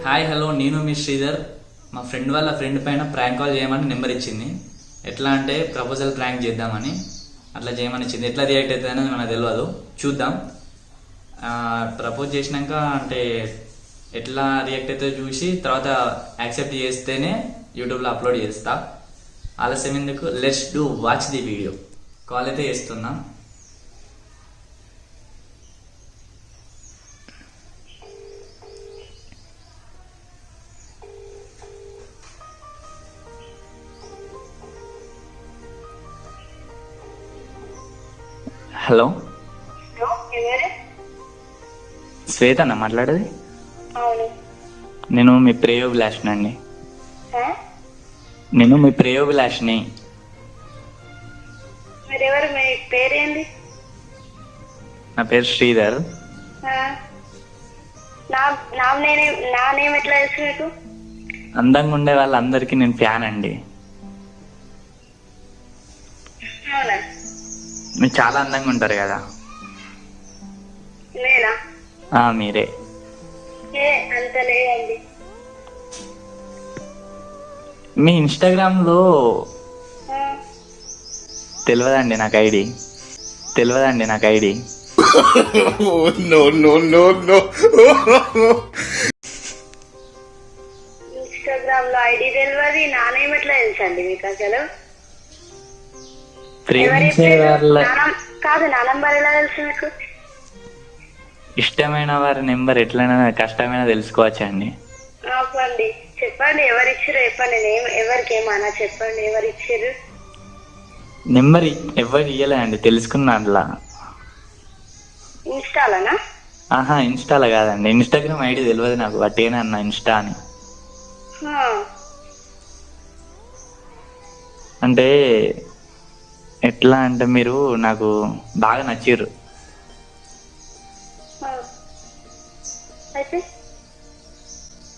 Hi hello నేను మీ శ్రీధర్. మా friend వాళ్ళ ఫ్రెండ్ పైన ప్రాంక్ కాల్ చేయమని నెంబర్ ఇచ్చింది. ఎట్లా అంటే ప్రపోజల్ ప్రాంక్ చేద్దామని అట్లా చేయమని ఇచ్చింది. ఎట్లా రియాక్ట్ అవుతుంది అనేది మనకు తెలియదు, చూద్దాం. ప్రపోజ్ చేసినాక అంటే ఎట్లా రియాక్ట్ అవుతుందో చూసి తర్వాత యాక్సెప్ట్ చేస్తేనే యూట్యూబ్లో అప్లోడ్ చేస్తా. ఆలస్యం ఎందుకు, let's do watch the video. Call అయితే చేస్తున్నా. హలో, శ్వేతనా మాట్లాడేది? నేను మీ ప్రేయోభిలాషిని అండి. నేను మీ ప్రేయోభిలాషిని. నా పేరు శ్రీధర్. అందంగా ఉండే వాళ్ళందరికీ నేను ఫ్యాన్ అండి. మీరు చాలా అందంగా ఉంటారు కదా. మీరే. మీ ఇన్స్టాగ్రామ్ లో తెలియదండి నాకు ఐడి. ఇన్స్టాగ్రామ్ లో ఐడి తెలియదు, నానేం ఎట్లా తెలుసండి మీకు అసలు? కాదు, నా నంబర్ ఎలా తెలుసు మీకు? ఇష్టమైన వారి నెంబర్ ఎట్లైనా కష్టమైనా తెలుసుకోవచ్చు అండి. చెప్పండి చెప్పండి, ఎవరు ఇచ్చారు చెప్పండి. నేను ఎవరికి ఏమన్నా చెప్పండి, ఎవరు ఇచ్చారు నెంబర్? ఎవరు ఇయ్యలే అండి, తెలుసుకున్నా అట్లా. ఇన్స్టాలోనా? ఇన్స్టాలో కాదండి, ఇన్స్టాగ్రామ్ ఐడి తెలియదు నాకు. అట్టేనా అన్న ఇన్స్టా అని. అంటే ఎట్లా అంటే మీరు నాకు బాగా నచ్చిర్రు.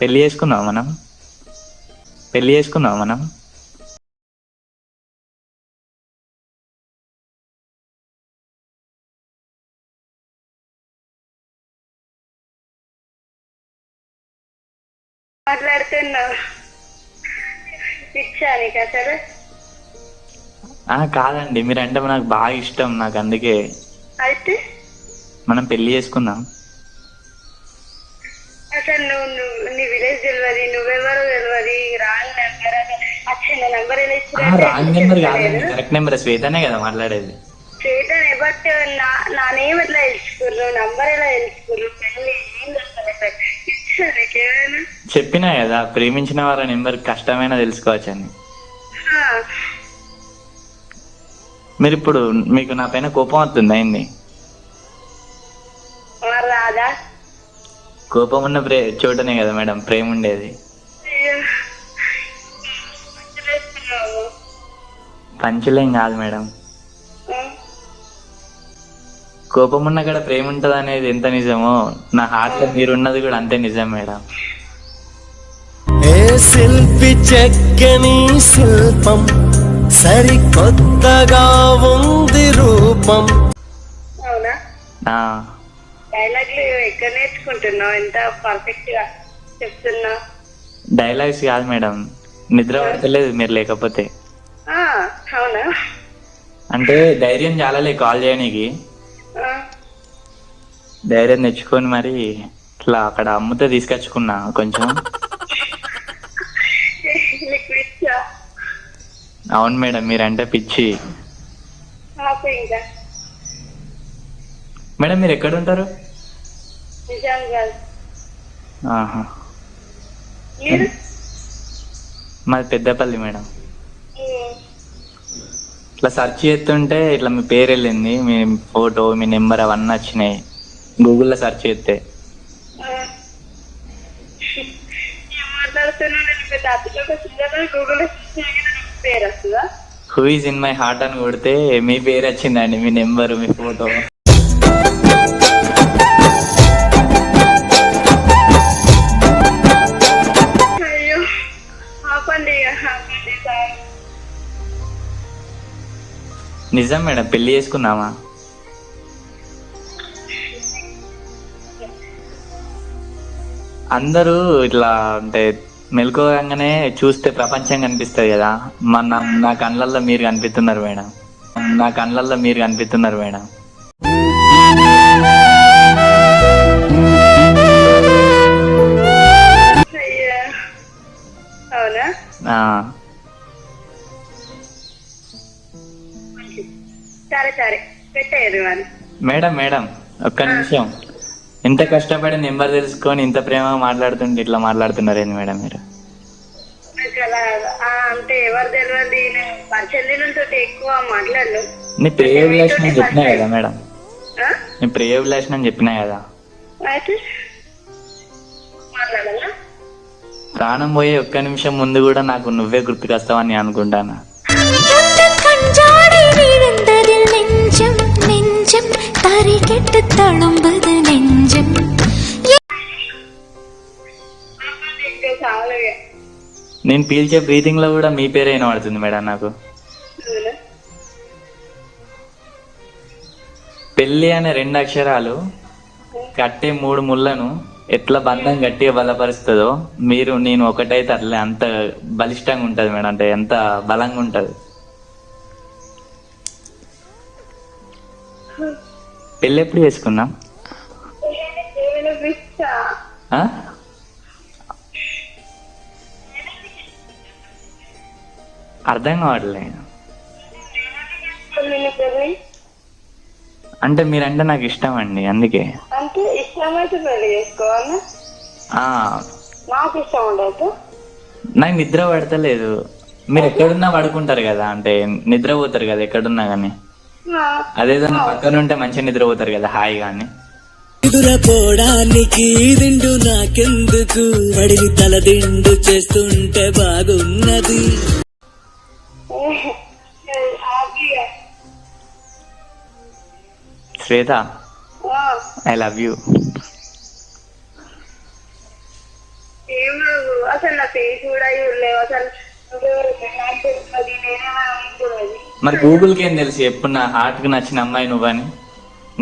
పెళ్లి చేసుకుందాం మనం. మాట్లాడుతున్నావు పిచ్చా నీకు అసలు? కాదండి, మీరంటే నాకు బాగా ఇష్టం. నాకు అందుకే అయితే మనం పెళ్లి చేసుకుందాం. అసలు నువ్వు నీ విలేజ్ తెలియదు, నువ్వెవరో తెలియదు. రాంగ్ నెంబర్ వచ్చిన నెంబర్ రాంగ్ నెంబర్ కాదండి, కరెక్ట్ నెంబర్. శ్వేతనే కదా మాట్లాడేది? శ్వేతనే, బట్ నా నేమ్ ఎట్లా తెలుసుకుర్రు, నంబర్ ఎలా తెలుసుకుర్రు? పెళ్లి ఏం చేస్తాను చెప్పినా కదా, ప్రేమించిన వారి నెంబర్ కష్టమైనా తెలుసుకోవచ్చని. మీరు ఇప్పుడు మీకు నా పైన కోపం వస్తుంది అయింది? రాదా? కోపం ఉన్న చోటనే కదా మేడం ప్రేమ ఉండేది. పంచులేం కాదు మేడం. కోపం ఉన్న కూడా ప్రేమ ఉంటది అనేది ఎంత నిజమో, నా హార్ట్ లో మీరున్నది కూడా అంతే నిజం మేడం. శిల్పి చెక్కని శిల్పం సరికొత్తగా ఉంది రూపం. అవునా? డైలాగ్లు ఎక్కడ నేర్చుకుంటున్నావు? ఎంత పర్ఫెక్ట్ గా చెప్తున్నా. డైలాగ్స్ కాదు మేడం, నిద్ర పడతలేదు మీరు లేకపోతే. అవునా? అంటే ధైర్యం చాలాలే కాల్ చేయడానికి. ధైర్యం తెచ్చుకొని మరి ఇట్లా అక్కడ అమ్ముతే తీసుకొచ్చుకున్నా కొంచెం. అవును మేడం, మీరంటే పిచ్చి. మేడం మీరు ఎక్కడ ఉంటారు? మాది పెద్దపల్లి మేడం. ఇట్లా సెర్చ్ చేస్తుంటే ఇట్లా మీ పేరు వెళ్ళింది, మీ ఫోటో, మీ నెంబర్ అవన్నీ వచ్చినాయి గూగుల్లో సెర్చ్ చేస్తే. Who is in my heart అని కొడితే మీ పేరు వచ్చిందండి, మీ నెంబరు, మీ ఫోటో. నిజం మేడం, పెళ్లి చేసుకుందామా? అందరూ ఇట్లా అంటే మెలకువగానే చూస్తే ప్రపంచం కనిపిస్తుంది కదా. నా కళ్ళల్లో మీరు కనిపిస్తున్నారు మేడం. నా కళ్ళల్లో మీరు కనిపిస్తున్నారు మేడం. అయ్యా అవునా? ఆ, సరే సరే పెట్టేయదు అని. మేడం మేడం ఒక్క నిమిషం. ఇంత కష్టపడి నెంబర్ తెలుసుకొని ఇంత ప్రేమగా మాట్లాడుతుంటే ఇట్లా మాట్లాడుతున్నారేంది మేడం మీరు? నాకు అలా అంటే ఎవరు తెలియదు, నేను చెల్లెలతో ఎక్కువ మాట్లాడను. నీ ప్రేయభిలాష్ అని చెప్పినా కదా మేడం. ఆ? నీ ప్రేయభిలాష్ అని చెప్పినా కదా. అయితే మాట్లాడాలా? ప్రాణం పోయే ఒక్క నిమిషం ముందు కూడా నాకు నువ్వే గుర్తుకొస్తావని నేను అనుకుంటాను. கஞ்சாடை விழுந்ததில் நெஞ்சம் நெஞ்சம் தரிகெட்டு தழும்புது நெஞ்சம் ఇంకా చాలుగా. నేను పీల్చే బ్రీతింగ్ లో కూడా మీ పేరే వినబడుతుంది మేడం నాకు. అవునా? పెళ్లి అనే 2 అక్షరాలు కట్టే 3 ముళ్ళను ఎట్లా బంధం గట్టిగా బలపరుస్తుందో మీరు నేను ఒకటైతే అట్లే అంత బలిష్టంగా ఉంటది మేడం. అంటే ఎంత బలంగా ఉంటది. పెళ్ళి ఎప్పుడు చేసుకుందాం? ఏమైనా పిచ్చా? ఆ? అర్థం కావట్లే. నిన్ను పెళ్ళి అంటే మీరంటే నాకు ఇష్టం అండి, అందుకే. అంటే ఇష్టమైతే పెళ్లి చేసుకోవాలా? ఆ, నాకు ఇష్టం ఉండదు. నాకు నిద్ర పడతలేదు. మీరు ఎక్కడున్నా పడుకుంటారు కదా, అంటే నిద్రపోతారు కదా ఎక్కడున్నా కానీ. అదేదో నా పక్కన ఉంటే మంచిగా నిద్రపోతారు కదా హాయిగా అని. ఎదురపోవడానికి దిండు నాకెందుకు, వడిని తలదిండు చేస్తుంటే బాగున్నది. హ్యాపీగా. శ్వేత, ఐ లవ్ యూ. ఏమో అసలు నా ఫేస్ కూడా చూడలేవు. అసలు నువ్వెవరు నాకు తెలియదు, నేనేమో అనుకోలేదు. మరి గూగుల్కి ఏం తెలుసు ఎప్పుడు నా హార్ట్ కి నచ్చిన అమ్మాయి నువ్వని?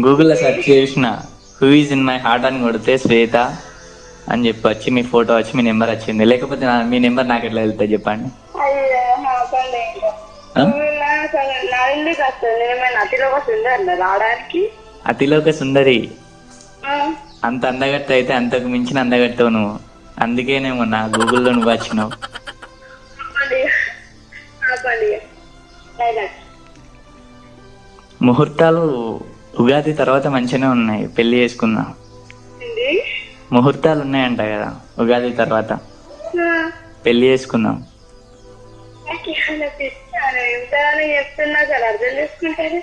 గూగుల్లో సెర్చ్ చేసిన who is in my heart అని కొడితే శ్వేత అని చెప్పి వచ్చి మీ ఫోటో వచ్చి మీ నెంబర్ వచ్చింది. లేకపోతే మీ నెంబర్ నాకు ఎట్లా వెళ్తుంది చెప్పండి? అయ్యో నాకండి ఇంకా నా ఎందుకు వస్తుంది? నేనేమైనా అతిలోకి వస్తుంది అన్న రావడానికి? అతిలోక సుందరి అంత అందగట్టు అయితే అంతకు మించిన అందగట్టవు నువ్వు. అందుకేనేమో నా గూగుల్లో నువ్వు వచ్చినావు. ముహూర్తాలు ఉగాది తర్వాత మంచిగానే ఉన్నాయి, పెళ్లి చేసుకుందాం. ముహూర్తాలు ఉన్నాయంట కదా ఉగాది తర్వాత, పెళ్లి చేసుకుందాం. చెప్తున్నా సార్ అర్థం చేసుకుంటారు.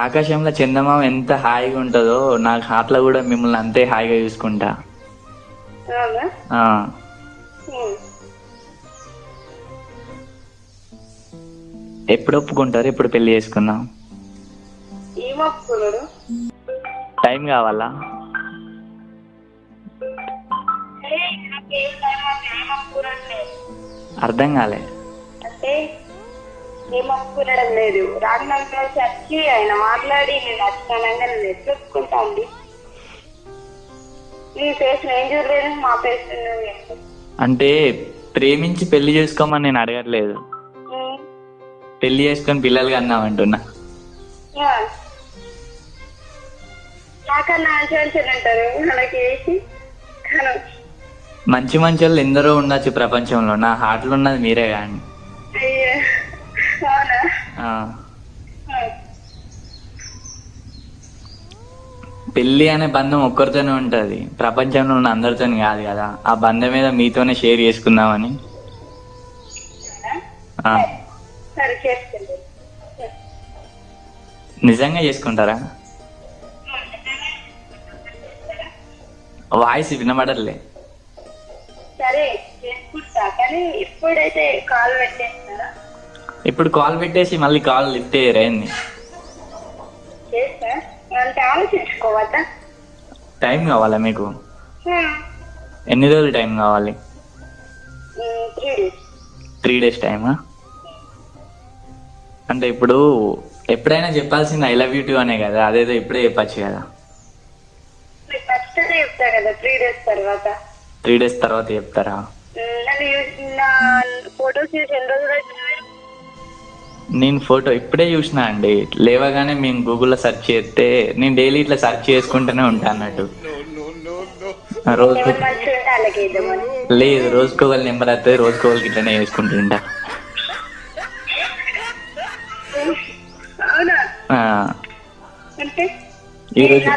ఆకాశంలో చందమామ ఎంత హాయిగా ఉంటుందో నాకు హార్ట్ లో కూడా మిమ్మల్ని అంతే హాయిగా చూసుకుంటా. ఆ, ఎప్పుడు ఒప్పుకుంటారు? ఎప్పుడు పెళ్లి చేసుకుందాం? ఏం ఒప్పుకున్నాడు? టైం కావాలా? అర్థం కాలే. అంటే ఏం ఒప్పుకునడం లేదు. రాజనాథ్ వచ్చి ఆయన మాట్లాడి నేను నచ్చానంగా నేను ఎట్లా ఒప్పుకుంటా అండి? నీ ఫేస్ నేను చూడలేదు, మా ఫేస్ అంటే ప్రేమించి పెళ్లి చేసుకోమని నేను అడగట్లేదు. పెళ్లి చేసుకొని పిల్లలు కన్నామంటున్నా. నాకన్నా మంచి అంటారు మనకి వేసి. మంచి మంచి వాళ్ళు ఎందరో ఉండొచ్చు ప్రపంచంలో, నా హార్ట్ లో ఉన్నది మీరే కానీ. అయ్యో అవునా? పెళ్లి అనే బంధం ఒక్కరితోనే ఉంటది, ప్రపంచంలో ఉన్న అందరితో కాదు కదా. ఆ బంధం మీద మీతోనే షేర్ చేసుకుందామని. సరే చేసుకుంటాను. నిజంగా చేసుకుంటారా? వాయిస్ వినబడలే. సరే చేసుకుంటా, కానీ ఇప్పుడైతే కాల్ పెట్టేస్తారా? ఇప్పుడు కాల్ పెట్టేసి మళ్ళీ కాల్ లిఫ్ట్ చేయరేంది? చేస్తా అంటే ఆలోచించుకోవద్దా? టైం కావాలా మీకు? ఎన్ని రోజులు టైం కావాలి? 3 days. 3 days టైమా? అంటే ఇప్పుడు ఎప్పుడైనా చెప్పాల్సింది ఐ లవ్ యూ టూ అనే కదా, అదేదో ఇప్పుడే చెప్పచ్చు కదా. మీకు నచ్చితే చెప్తా కదా 3 days తర్వాత. 3 days తర్వాత చెప్తారా? నా ఫోటోస్ చూసి ఎన్ని రోజులు అవుతుంది మీరు? నేను ఫోటో ఇప్పుడే చూసిన అండి. లేవగానే మేము గూగుల్లో సెర్చ్ చేస్తే నేను డైలీ ఇట్లా సెర్చ్ చేసుకుంటూనే ఉంటాను అన్నట్టు. రోజు ఎవరు మంచిగా ఉంటే వాళ్ళకి ఇద్దామని. లేదు, రోజుకోగల నెంబర్ వస్తుంది, రోజుకోగలకి ఇట్లనే వేసుకుంటుంటా. అవునా? ఆ, అంటే ఈరోజు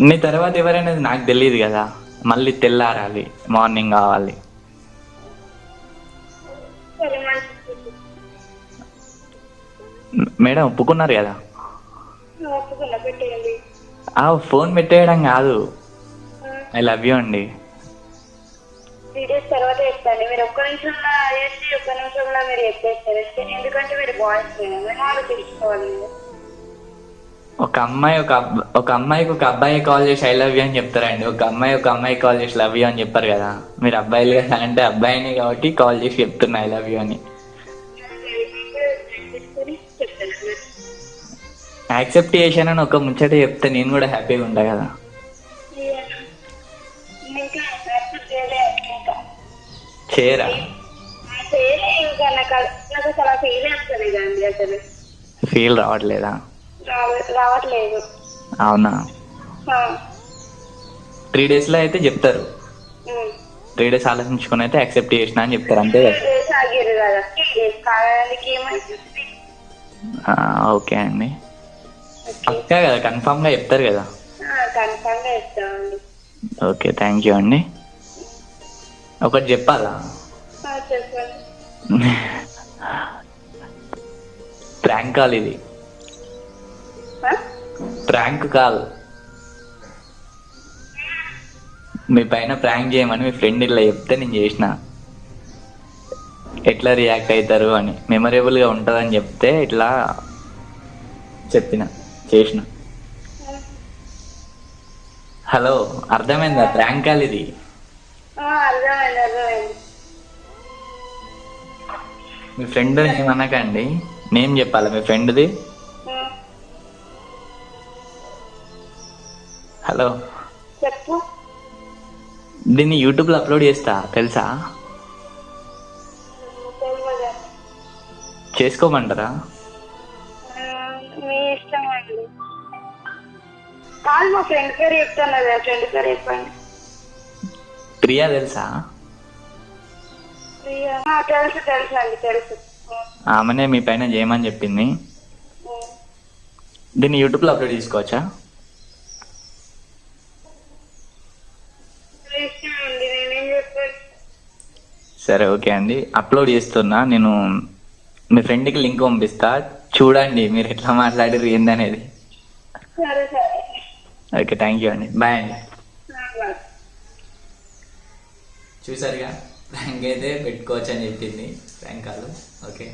నీ తర్వాత ఎవరైనా నాకు తెలియదు కదా, మళ్ళీ తెల్లారాలి, మార్నింగ్ కావాలి. సరే మంచిది. మేడం ఒప్పుకున్నారు కదా? ఒప్పుకున్నా, పెట్టేయండి. ఫోన్ పెట్టేయడం కాదు, ఐ లవ్ యూ అండి. 3 days తర్వాత చెప్తాను. మీరు ఒక్క నిమిషంలో చేసి ఒక్క నిమిషంలో మీరు చెప్పేస్తారు. ఎందుకంటే మీరు బాయ్స్ మేము వాళ్ళు తెలుసుకోవాలి. ఒక అమ్మాయికి ఒక అబ్బాయి కాల్ చేసి ఐ లవ్ యూ అని చెప్తారండి. ఒక అమ్మాయి కాల్ చేసి లవ్ యూ అని చెప్పారు కదా. మీరు అబ్బాయిలు కదా అంటే అబ్బాయిని కాబట్టి కాల్ చేసి చెప్తున్నా ఐ లవ్ యూ అని. యాక్సెప్ట్ చేశానని ఒక ముచ్చట చెప్తే నేను కూడా హ్యాపీగా ఉంటా కదా. చేయరా? ఫీల్ రావట్లేదా? రావట్లేదు. అవునా? 3 days లో అయితే చెప్తారు. 3 days ఆలోచించుకుని అయితే యాక్సెప్ట్ చేసిన అని చెప్తారు, అంతే కదా? ఆగిరు కదా 3 days కావడానికి ఏమైతుంది? ఓకే అండి, పక్కా కదా, కన్ఫామ్ గా చెప్తారు కదా? కన్ఫర్మ్ గా చెప్తామండి. ఓకే, థ్యాంక్ యూ అండి. ఒకటి చెప్పాలా? చెప్పండి. ప్రాంక్ కాల్ ఇది, ప్రాంక్ కాల్. మీ పైన ప్రాంక్ చేయమని మీ ఫ్రెండ్ ఇట్లా చెప్తే నేను చేసిన. ఎట్లా రియాక్ట్ అవుతారు అని, మెమరబుల్గా ఉంటుందని చెప్తే ఇట్లా చేసిన. హలో, అర్థమైందా? ప్రాంక్ కాల్ ఇది. అర్థమైంది. మీ ఫ్రెండ్ ఏమనకండి, నేమ్ చెప్పాలా మీ ఫ్రెండ్ది? హలో, చెప్పు. దీన్ని యూట్యూబ్లో అప్లోడ్ చేస్తా, తెలుసా? చేసుకోమంటారా? మీ ఇష్టం అండి. కాదు, మా ఫ్రెండ్ పేరు చెప్తాను కదా, ఫ్రెండ్ పేరు చెప్పండి. ప్రియా తెలుసా? తెలుసు అండి, తెలుసు. ఆమెనే మీ పైన చేయమని చెప్పింది. దీన్ని యూట్యూబ్లో అప్లోడ్ చేసుకోవచ్చా? ఇష్టం అండి, నేనేం చెప్పాను. సరే, ఓకే అండి, అప్లోడ్ చేస్తున్నా. నేను మీ ఫ్రెండ్కి లింక్ పంపిస్తా, చూడండి మీరు ఎట్లా మాట్లాడారు ఏందనేది. సరే సరే. ఓకే, థ్యాంక్ యూ అండి, బాయ్ అండి. బాయ్. చూసారుగా, ప్రాంక్ అయితే పెట్టుకోవచ్చు అని చెప్పింది, ప్రాంక్ కాల్. ఓకే.